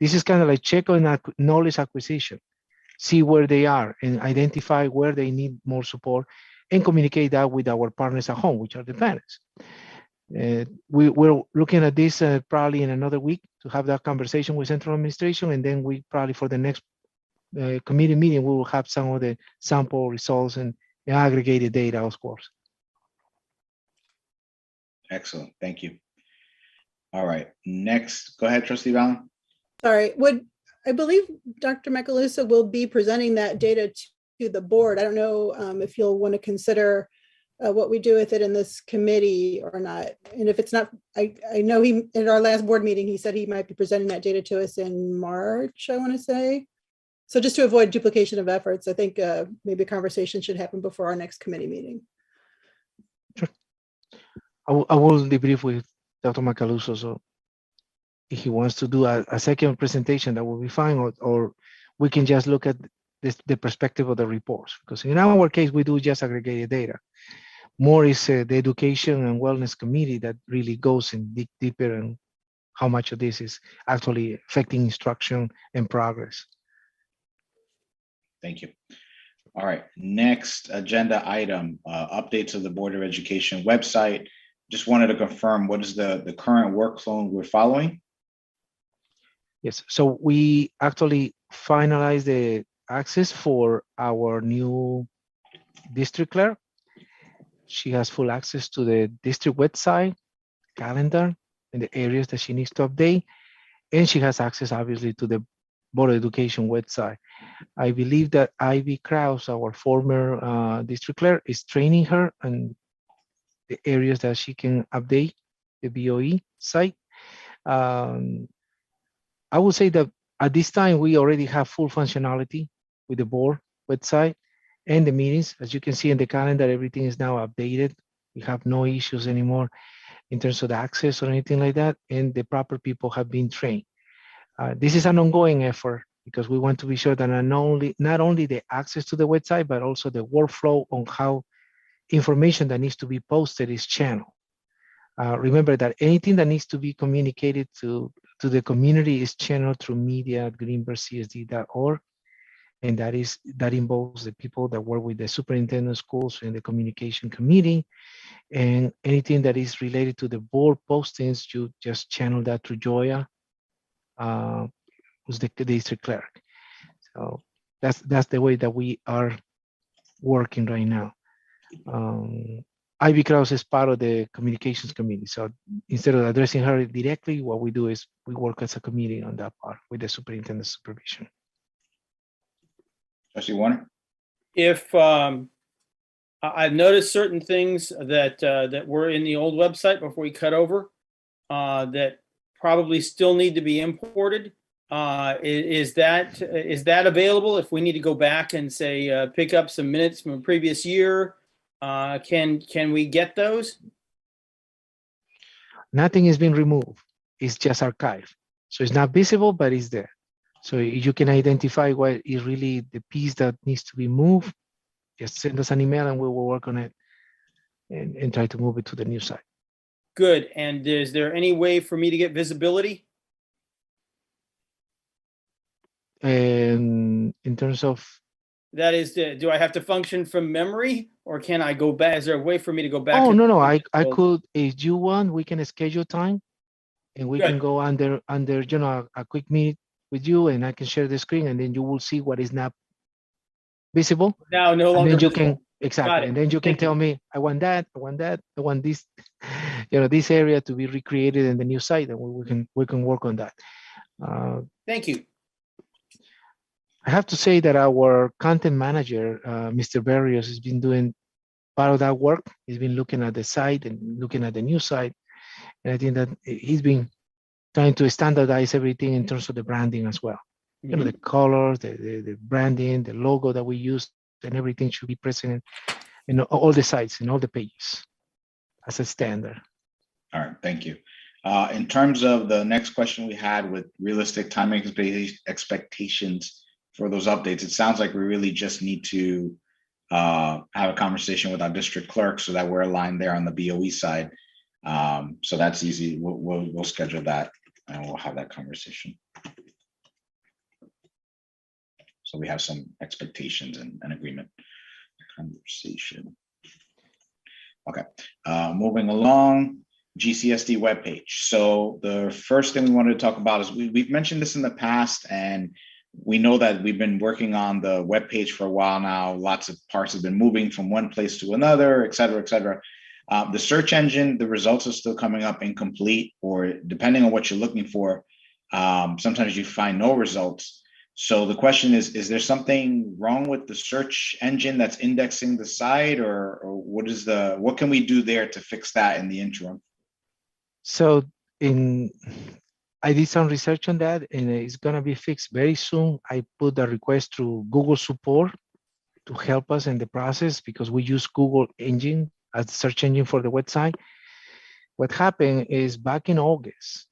This is kind of like check on knowledge acquisition, see where they are and identify where they need more support and communicate that with our partners at home, which are the parents. We're looking at this probably in another week to have that conversation with Central Administration, and then we probably for the next committee meeting, we will have some of the sample results and aggregated data, of course. Excellent, thank you. All right, next, go ahead, Trustee Valen. Sorry, I believe Dr. Macaluso will be presenting that data to the board. I don't know if you'll want to consider what we do with it in this committee or not. And if it's not, I know in our last board meeting, he said he might be presenting that data to us in March, I want to say. So just to avoid duplication of efforts, I think maybe a conversation should happen before our next committee meeting. Sure. I will debrief with Dr. Macaluso, so if he wants to do a second presentation, that will be fine, or we can just look at the perspective of the reports, because in our case, we do just aggregated data. More is the education and wellness committee that really goes in deeper and how much of this is actually affecting instruction and progress. Thank you. All right, next agenda item, updates of the Board of Education website. Just wanted to confirm, what is the current workflow we're following? Yes, so we actually finalized the access for our new district clerk. She has full access to the district website, calendar, and the areas that she needs to update. And she has access, obviously, to the Board of Education website. I believe that Ivy Krause, our former district clerk, is training her on the areas that she can update the BOE site. I would say that at this time, we already have full functionality with the board website and the meetings. As you can see in the calendar, everything is now updated. We have no issues anymore in terms of the access or anything like that, and the proper people have been trained. This is an ongoing effort because we want to be sure that not only the access to the website, but also the workflow on how information that needs to be posted is channeled. Remember that anything that needs to be communicated to the community is channeled through media@greenbergcsd.org, and that involves the people that work with the superintendent schools and the communication committee, and anything that is related to the board postings, you just channel that through Joya, who's the district clerk. So that's the way that we are working right now. Ivy Krause is part of the communications committee. So instead of addressing her directly, what we do is we work as a committee on that part with the superintendent's supervision. Trustee Warner? If I've noticed certain things that were in the old website before we cut over that probably still need to be imported. Is that available if we need to go back and say pick up some minutes from a previous year? Can we get those? Nothing is being removed. It's just archived. So it's not visible, but it's there. So you can identify what is really the piece that needs to be moved. Just send us an email and we will work on it and try to move it to the new site. Good. And is there any way for me to get visibility? And in terms of, that is, do I have to function from memory, or can I go back? Is there a way for me to go back? oh, no, I could, if you want, we can schedule time and we Good. can go under a quick meet with you, and I can share the screen, and then you will see what is not visible. Now no longer And then you visible. can, Exactly. it. And then you can Thank you. tell me, I want that, I want that, I want this, this area to be recreated in the new site, and we can work on that. Thank you. I have to say that our content manager, Mr. Barrios, has been doing part of that work. He's been looking at the site and looking at the new site. And I think that he's been trying to standardize everything in terms of the branding as well. Mhm. The colors, the branding, the logo that we use, and everything should be present in all the sites, in all the pages as a standard. All right, thank you. In terms of the next question we had with realistic timing expectations for those updates, it sounds like we really just need to have a conversation with our district clerk so that we're aligned there on the BOE side. So that's easy. We'll schedule that and we'll have that conversation. So we have some expectations and agreement conversation. Okay, moving along, GCSD webpage. So the first thing we wanted to talk about is we've mentioned this in the past, and we know that we've been working on the webpage for a while now. Lots of parts have been moving from one place to another, et cetera, et cetera. The search engine, the results are still coming up incomplete, or depending on what you're looking for, sometimes you find no results. So the question is there something wrong with the search engine that's indexing the site, or what can we do there to fix that in the interim? So I did some research on that, and it's gonna be fixed very soon. I put a request through Google support to help us in the process because we use Google engine as the search engine for the website. What happened is back in August,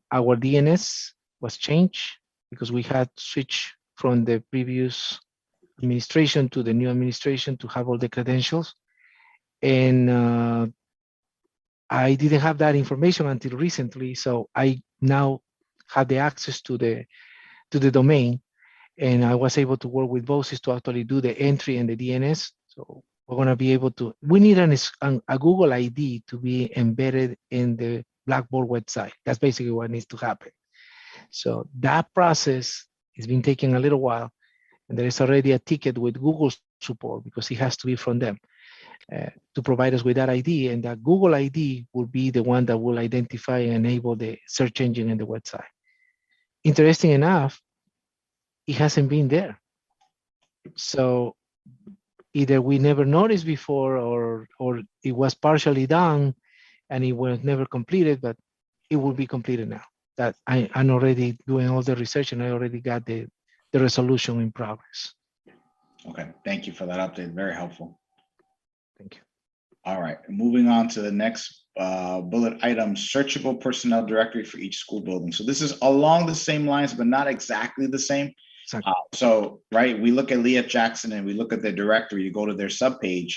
our DNS was changed because we had switched from the previous administration to the new administration to have all the credentials. And I didn't have that information until recently. So I now have the access to the domain, and I was able to work with BOSIS to actually do the entry and the DNS. So we're going to be able to, we need a Google ID to be embedded in the Blackboard website. That's basically what needs to happen. So that process has been taking a little while, and there is already a ticket with Google support because it has to be from them to provide us with that ID, and that Google ID will be the one that will identify and enable the search engine in the website. Interesting enough, it hasn't been there. So either we never noticed before, or it was partially done and it was never completed, but it will be completed now. That I'm already doing all the research, and I already got the resolution in progress. Okay, thank you for that update. Very helpful. Thank you. All right, moving on to the next bullet item, searchable personnel directory for each school building. So this is along the same lines, but not exactly the same. Exactly. So, right, we look at Leah Jackson and we look at their directory, you go to their subpage.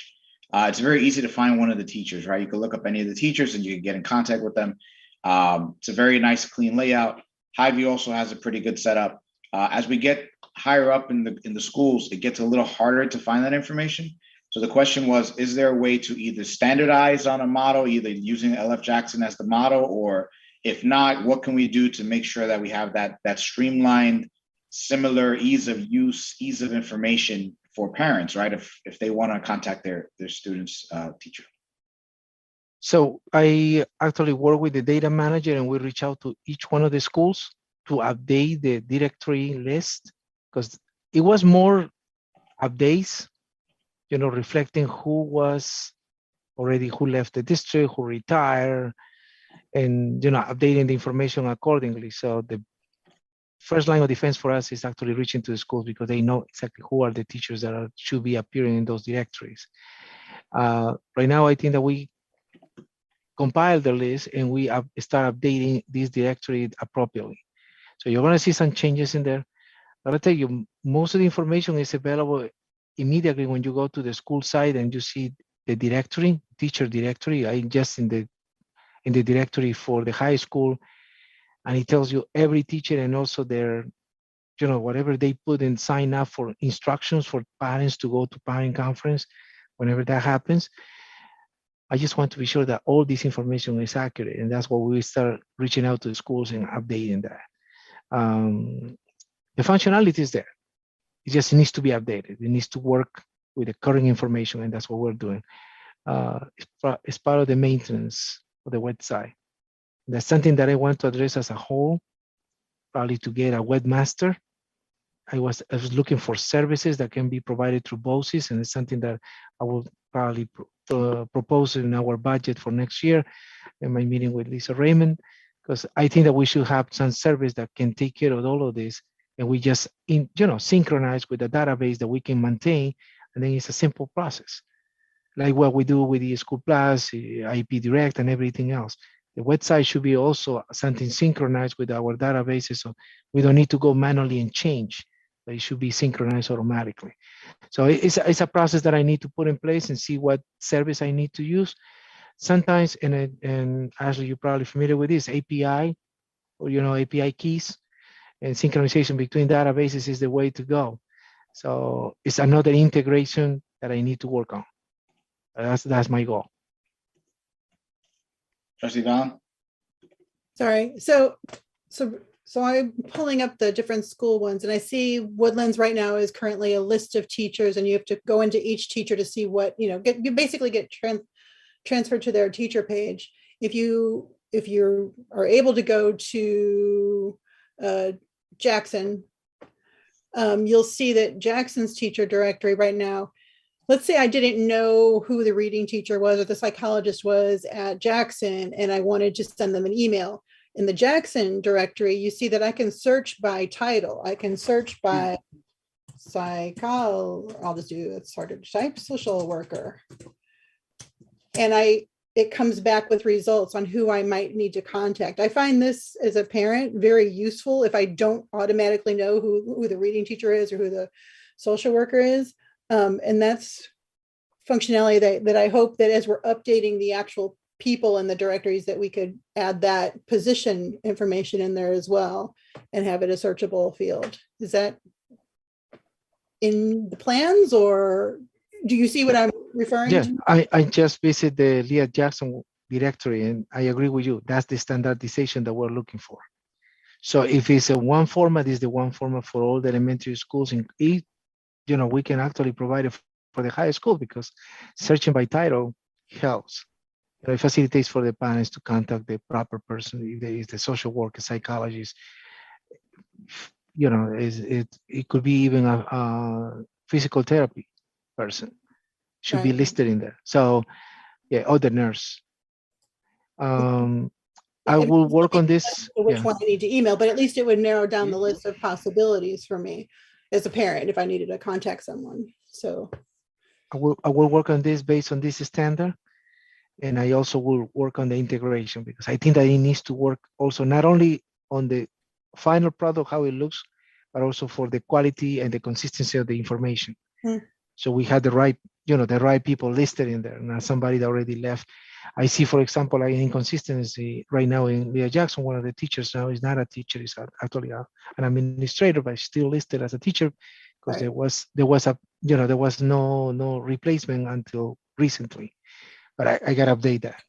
It's very easy to find one of the teachers, right? You can look up any of the teachers and you can get in contact with them. It's a very nice, clean layout. Highview also has a pretty good setup. As we get higher up in the schools, it gets a little harder to find that information. So the question was, is there a way to either standardize on a model, either using LF Jackson as the model, or if not, what can we do to make sure that we have that streamlined, similar ease of use, ease of information for parents, right? If they want to contact their students' teacher. So I actually work with the data manager, and we reach out to each one of the schools to update the directory list, because it was more updates, reflecting who was already, who left the district, who retired, and updating the information accordingly. So the first line of defense for us is actually reaching to the schools because they know exactly who are the teachers that should be appearing in those directories. Right now, I think that we compile the list and we start updating this directory appropriately. So you're going to see some changes in there. But I'll tell you, most of the information is available immediately when you go to the school site and you see the directory, teacher directory. I just in the directory for the high school, and it tells you every teacher and also their, whatever they put in sign up for instructions for parents to go to parent conference. Whenever that happens, I just want to be sure that all this information is accurate, and that's why we start reaching out to the schools and updating that. The functionality is there. It just needs to be updated. It needs to work with the current information, and that's what we're doing. It's part of the maintenance of the website. That's something that I want to address as a whole, probably to get a webmaster. I was looking for services that can be provided through BOSIS, and it's something that I will probably propose in our budget for next year in my meeting with Lisa Raymond, because I think that we should have some service that can take care of all of this, and we just synchronize with a database that we can maintain, and then it's a simple process, like what we do with the School Plus, IP Direct, and everything else. The website should be also something synchronized with our databases, so we don't need to go manually and change. But it should be synchronized automatically. So it's a process that I need to put in place and see what service I need to use. Sometimes, and Ashley, you're probably familiar with this, API, or API keys, and synchronization between databases is the way to go. So it's another integration that I need to work on. That's my goal. Trustee Don? Sorry. So I'm pulling up the different school ones, and I see Woodlands right now is currently a list of teachers, and you have to go into each teacher to see what, you basically get transferred to their teacher page. If you are able to go to Jackson, you'll see that Jackson's teacher directory right now, let's say I didn't know who the reading teacher was or the psychologist was at Jackson, and I wanted to send them an email. In the Jackson directory, you see that I can search by title. I can search by I'll just do, it's harder to type, social worker. And it comes back with results on who I might need to contact. I find this as a parent very useful if I don't automatically know who the reading teacher is or who the social worker is. And that's functionality that I hope that as we're updating the actual people in the directories, that we could add that position information in there as well and have it a searchable field. Is that in the plans, or do you see what I'm referring to? I just visited the Leah Jackson directory, and I agree with you. That's the standardization that we're looking for. So if it's a one format, is the one format for all the elementary schools, and we can actually provide it for the high school, because searching by title helps. It facilitates for the parents to contact the proper person, if there is the social worker, psychologist. It could be even a physical therapy person should be listed in there. So or the nurse. I will work on this. Which one I need to email, but at least it would narrow down the list of possibilities for me as a parent if I needed to contact someone. So I will work on this based on this standard. And I also will work on the integration, because I think that it needs to work also not only on the final product, how it looks, but also for the quality and the consistency of the information. So we had the right people listed in there, not somebody that already left. I see, for example, an inconsistency right now in Leah Jackson. One of the teachers now is not a teacher; is actually an administrator, but still listed as a teacher, because there was no replacement until recently. But I got to update that.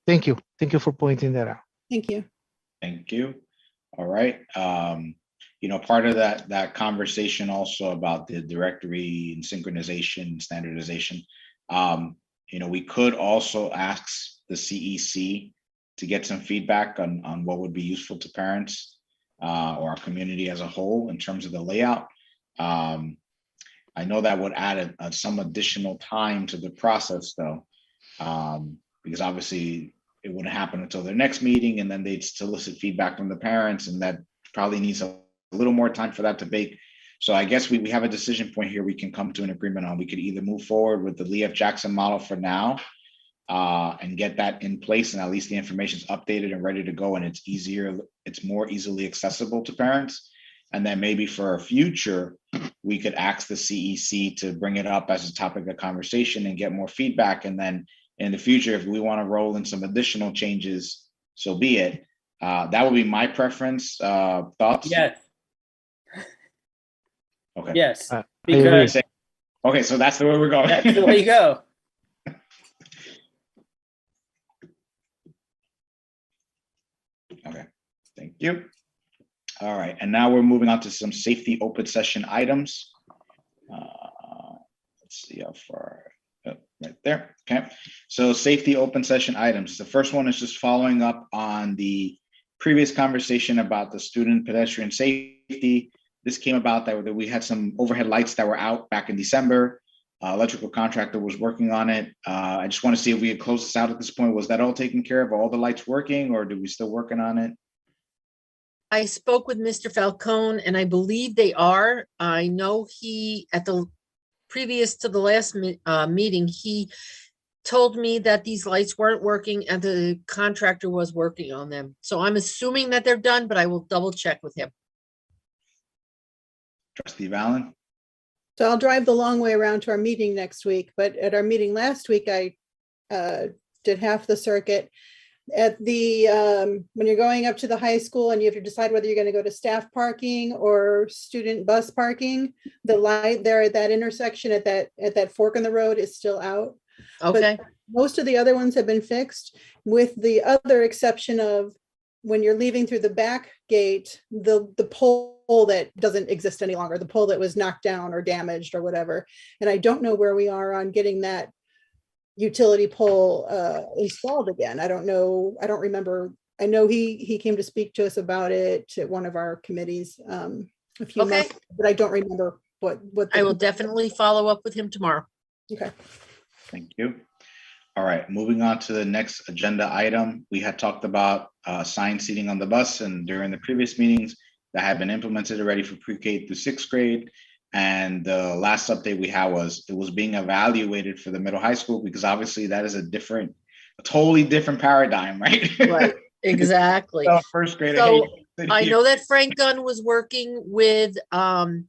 Thank you. Thank you for pointing that out. Thank you. Thank you. All right. Part of that conversation also about the directory and synchronization, standardization, we could also ask the CEC to get some feedback on what would be useful to parents or our community as a whole in terms of the layout. I know that would add some additional time to the process, though. Because obviously it wouldn't happen until their next meeting, and then they'd solicit feedback from the parents, and that probably needs a little more time for that to bake. So I guess we have a decision point here we can come to an agreement on. We could either move forward with the Leah Jackson model for now and get that in place, and at least the information is updated and ready to go, and it's more easily accessible to parents. And then maybe for a future, we could ask the CEC to bring it up as a topic of conversation and get more feedback. And then in the future, if we want to roll in some additional changes, so be it. That would be my preference. Thoughts? Yes. Okay. Yes. Because okay, so that's the way we're going. That's the way you go. Okay. Thank you. All right, and now we're moving on to some safety open session items. Let's let's see how far, oh, right there, okay. So safety open session items. The first one is just following up on the previous conversation about the student pedestrian safety. This came about that we had some overhead lights that were out back in December. Electrical contractor was working on it. I just want to see if we had closed this out at this point. Was that all taken care of? All the lights working, or do we still working on it? I spoke with Mr. Falcone and I believe they are. I know he, at the previous to the last meeting, he told me that these lights weren't working and the contractor was working on them. So I'm assuming that they're done, but I will double check with him. Trustee Valen? So I'll drive the long way around to our meeting next week, but at our meeting last week, I did half the circuit. At the, when you're going up to the high school and you have to decide whether you're going to go to staff parking or student bus parking, the light there at that intersection at that fork in the road is still out. Okay, Most of the other ones have been fixed, with the other exception of when you're leaving through the back gate, the pole that doesn't exist any longer, the pole that was knocked down or damaged or whatever. And I don't know where we are on getting that utility pole installed again. I don't know. I don't remember. I know he came to speak to us about it at one of our committees a few Okay. months, but I don't remember what. I will definitely follow up with him tomorrow. Okay. Thank you. All right, moving on to the next agenda item. We had talked about assigned seating on the bus, and during the previous meetings that had been implemented already for pre-K through sixth grade. And the last update we had was it was being evaluated for the middle high school, because obviously that is a totally different paradigm, right? Right, exactly. So first grade. So I know that Frank Gunn was working with Dan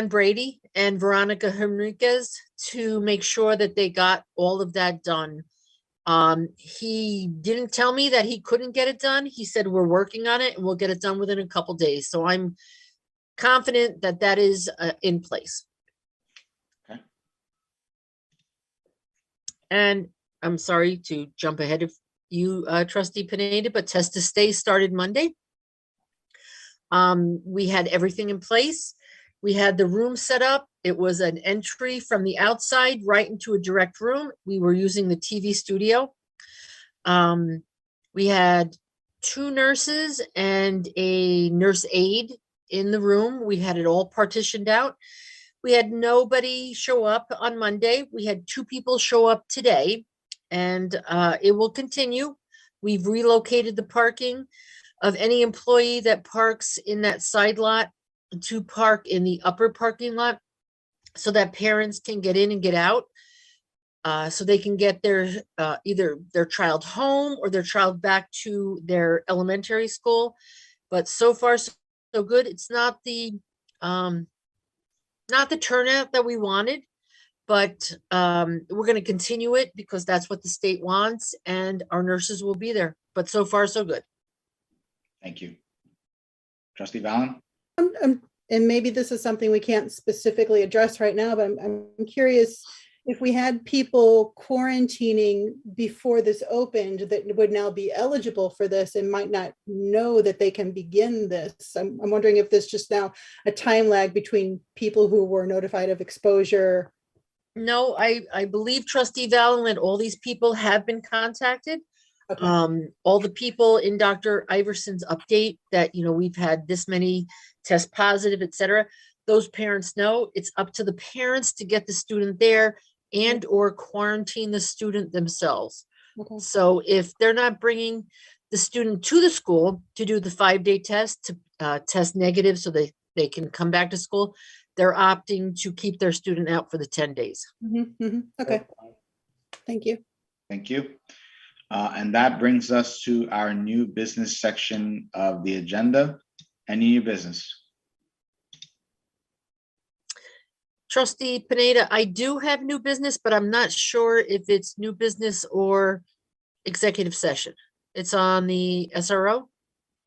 Brady and Veronica Henriquez to make sure that they got all of that done. He didn't tell me that he couldn't get it done. He said, we're working on it and we'll get it done within a couple days. So I'm confident that that is in place. Okay. And I'm sorry to jump ahead of you, Trustee Pineda, but Test to Stay started Monday. We had everything in place. We had the room set up. It was an entry from the outside right into a direct room. We were using the TV studio. We had 2 nurses and a nurse aide in the room. We had it all partitioned out. We had nobody show up on Monday. We had 2 people show up today, and it will continue. We've relocated the parking of any employee that parks in that side lot to park in the upper parking lot so that parents can get in and get out. So they can get their either their child home or their child back to their elementary school. But so far so good. It's not the turnout that we wanted, but we're going to continue it because that's what the state wants, and our nurses will be there. But so far so good. Thank you. Trustee Valen? And maybe this is something we can't specifically address right now, but I'm curious if we had people quarantining before this opened that would now be eligible for this and might not know that they can begin this. I'm wondering if there's just now a time lag between people who were notified of exposure. No, I believe Trustee Valen and all these people have been contacted. Okay. All the people in Dr. Iverson's update that, you know, we've had this many test positive, et cetera. Those parents know. It's up to the parents to get the student there and or quarantine the student themselves. Okay. So if they're not bringing the student to the school to do the 5-day test to test negative so they can come back to school, they're opting to keep their student out for the 10 days. Okay. Thank you. Thank you. And that brings us to our new business section of the agenda. Any new business? Trustee Pineda, I do have new business, but I'm not sure if it's new business or executive session. It's on the SRO.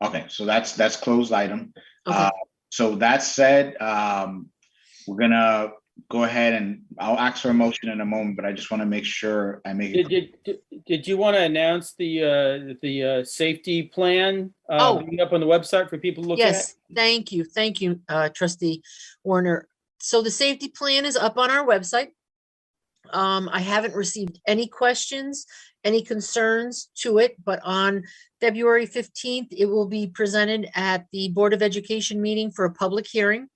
Okay, so that's closed item. Okay. So that said, we're gonna go ahead and I'll ask for a motion in a moment, but I just want to make sure I make it. Did you want to announce the safety plan Oh. being up on the website for people to look at? Yes, thank you, Trustee Warner. So the safety plan is up on our website. I haven't received any questions, any concerns to it, but on February 15th, it will be presented at the Board of Education meeting for a public hearing.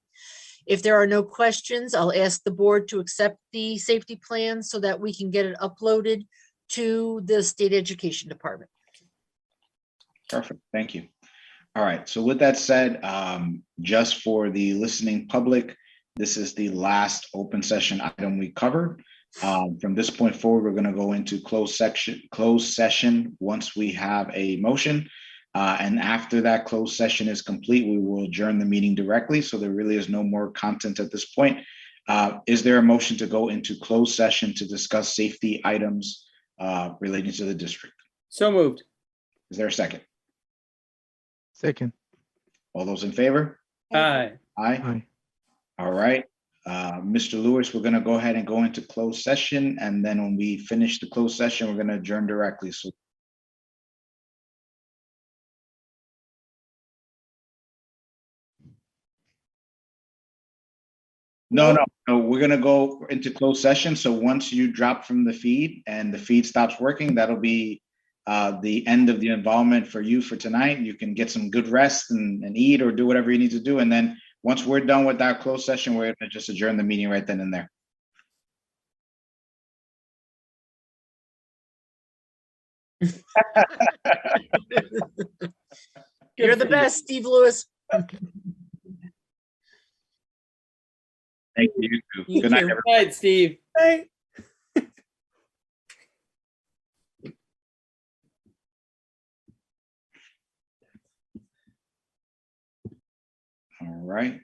If there are no questions, I'll ask the board to accept the safety plan so that we can get it uploaded to the State Education Department. Perfect, thank you. All right, so with that said, just for the listening public, this is the last open session item we covered. From this point forward, we're going to go into closed session once we have a motion. And after that closed session is complete, we will adjourn the meeting directly. So there really is no more content at this point. Is there a motion to go into closed session to discuss safety items relating to the district? So moved. Is there a second? Second. All those in favor? Aye. Aye. Aye. All right. Mr. Lewis, we're going to go ahead and go into closed session. And then when we finish the closed session, we're going to adjourn directly. So no, we're going to go into closed session. So once you drop from the feed and the feed stops working, that'll be the end of the involvement for you for tonight. You can get some good rest and eat or do whatever you need to do. And then once we're done with that closed session, we're going to just adjourn the meeting right then and there. You're the best, Steve Lewis. Thank you. Thank Good night, you. everyone. Good night, Steve. Right. All right.